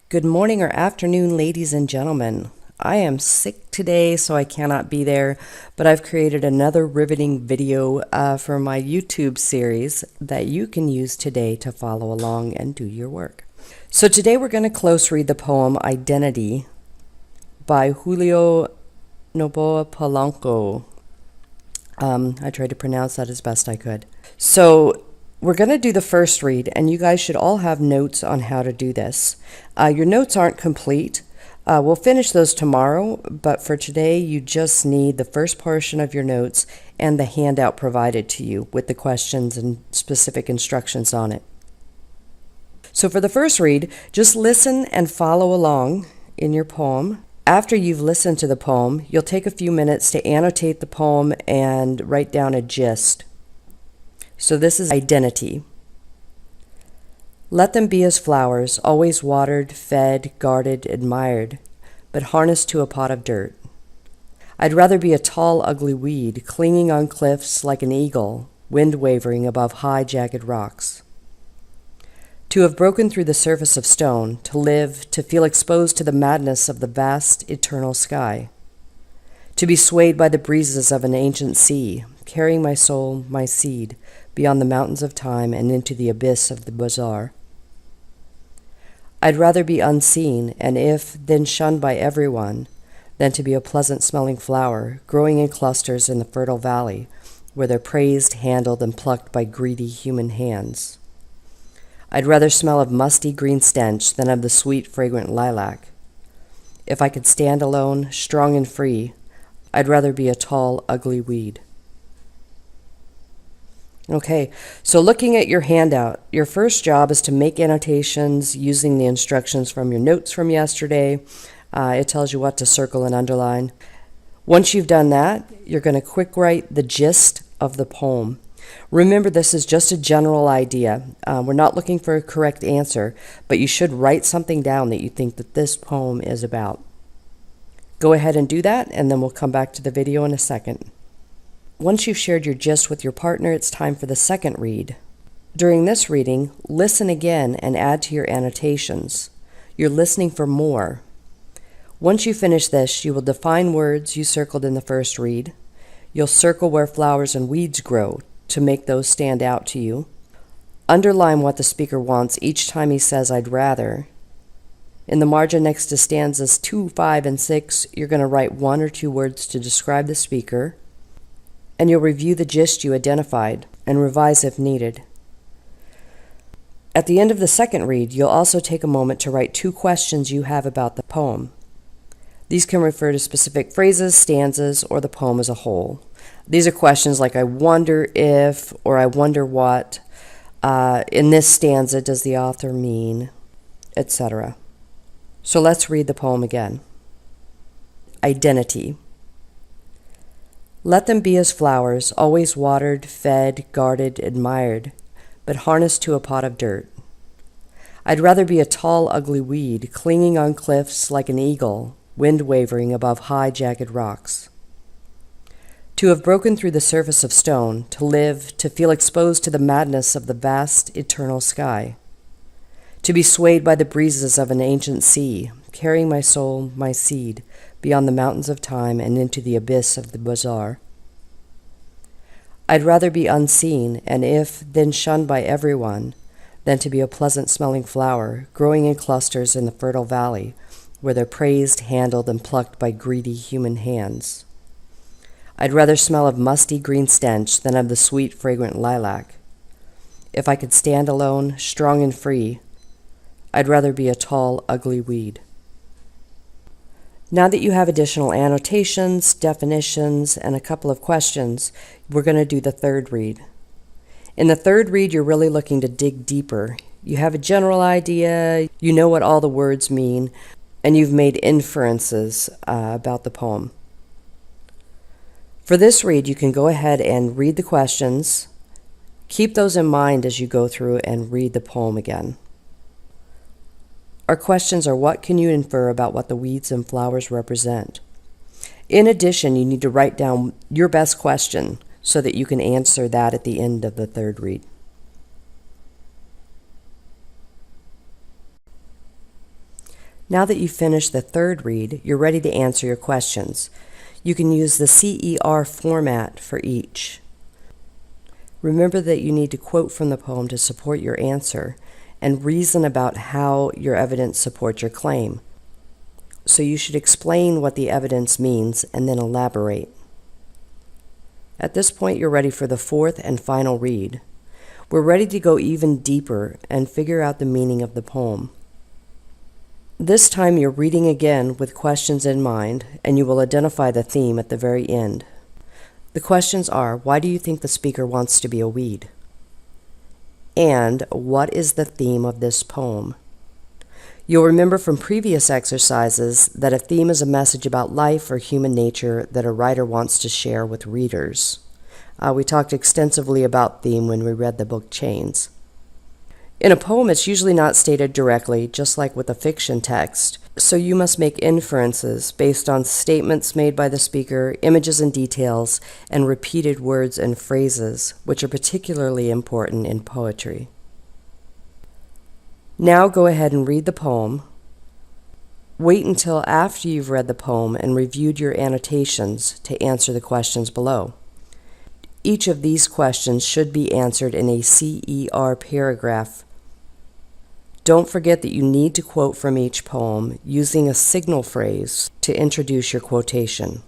Good morning or afternoon, ladies and gentlemen. I am sick today, so I cannot be there, but I've created another riveting video for my YouTube series that you can use today to follow along and do your work. So today we're going to close read the poem Identity by Julio Noboa Polanco. I tried to pronounce that as best I could. So we're going to do the first read, and you guys should all have notes on how to do this. Your notes aren't complete. We'll finish those tomorrow, but for today, you just need the first portion of your notes and the handout provided to you with the questions and specific instructions on it. So for the first read, just listen and follow along in your poem. After you've listened to the poem, you'll take a few minutes to annotate the poem and write down a gist. So this is Identity. Let them be as flowers, always watered, fed, guarded, admired, but harnessed to a pot of dirt. I'd rather be a tall, ugly weed, clinging on cliffs like an eagle, wind wavering above high, jagged rocks. To have broken through the surface of stone, to live, to feel exposed to the madness of the vast, eternal sky. To be swayed by the breezes of an ancient sea, carrying my soul, my seed, beyond the mountains of time and into the abyss of the bazaar. I'd rather be unseen, and if, then shunned by everyone, than to be a pleasant-smelling flower, growing in clusters in the fertile valley, where they're praised, handled, and plucked by greedy human hands. I'd rather smell of musty green stench than of the sweet, fragrant lilac. If I could stand alone, strong and free, I'd rather be a tall, ugly weed. Okay, so looking at your handout, your first job is to make annotations using the instructions from your notes from yesterday. It tells you what to circle and underline. Once you've done that, you're going to quick write the gist of the poem. Remember, this is just a general idea. We're not looking for a correct answer, but you should write something down that you think that this poem is about. Go ahead and do that, and then we'll come back to the video in a second. Once you've shared your gist with your partner, it's time for the second read. During this reading, listen again and add to your annotations. You're listening for more. Once you finish this, you will define words you circled in the first read. You'll circle where flowers and weeds grow to make those stand out to you. Underline what the speaker wants each time he says, "I'd rather." In the margin next to stanzas 2, 5, and 6, you're going to write 1 or 2 words to describe the speaker, and you'll review the gist you identified and revise if needed. At the end of the second read, you'll also take a moment to write 2 questions you have about the poem. These can refer to specific phrases, stanzas, or the poem as a whole. These are questions like, "I wonder if," or "I wonder what," "in this stanza does the author mean," etc. So let's read the poem again. Identity. Let them be as flowers, always watered, fed, guarded, admired, but harnessed to a pot of dirt. I'd rather be a tall, ugly weed, clinging on cliffs like an eagle, wind wavering above high, jagged rocks. To have broken through the surface of stone, to live, to feel exposed to the madness of the vast, eternal sky. To be swayed by the breezes of an ancient sea, carrying my soul, my seed, beyond the mountains of time and into the abyss of the bazaar. I'd rather be unseen, and if, then shunned by everyone, than to be a pleasant-smelling flower, growing in clusters in the fertile valley, where they're praised, handled, and plucked by greedy human hands. I'd rather smell of musty green stench than of the sweet, fragrant lilac. If I could stand alone, strong and free, I'd rather be a tall, ugly weed. Now that you have additional annotations, definitions, and a couple of questions, we're going to do the third read. In the third read, you're really looking to dig deeper. You have a general idea, you know what all the words mean, and you've made inferences about the poem. For this read, you can go ahead and read the questions. Keep those in mind as you go through and read the poem again. Our questions are, what can you infer about what the weeds and flowers represent? In addition, you need to write down your best question so that you can answer that at the end of the third read. Now that you've finished the third read, you're ready to answer your questions. You can use the CER format for each. Remember that you need to quote from the poem to support your answer and reason about how your evidence supports your claim. So you should explain what the evidence means and then elaborate. At this point, you're ready for the fourth and final read. We're ready to go even deeper and figure out the meaning of the poem. This time you're reading again with questions in mind, and you will identify the theme at the very end. The questions are, why do you think the speaker wants to be a weed? And what is the theme of this poem? You'll remember from previous exercises that a theme is a message about life or human nature that a writer wants to share with readers. We talked extensively about theme when we read the book Chains. In a poem, it's usually not stated directly, just like with a fiction text, so you must make inferences based on statements made by the speaker, images and details, and repeated words and phrases, which are particularly important in poetry. Now go ahead and read the poem. Wait until after you've read the poem and reviewed your annotations to answer the questions below. Each of these questions should be answered in a CER paragraph. Don't forget that you need to quote from each poem using a signal phrase to introduce your quotation.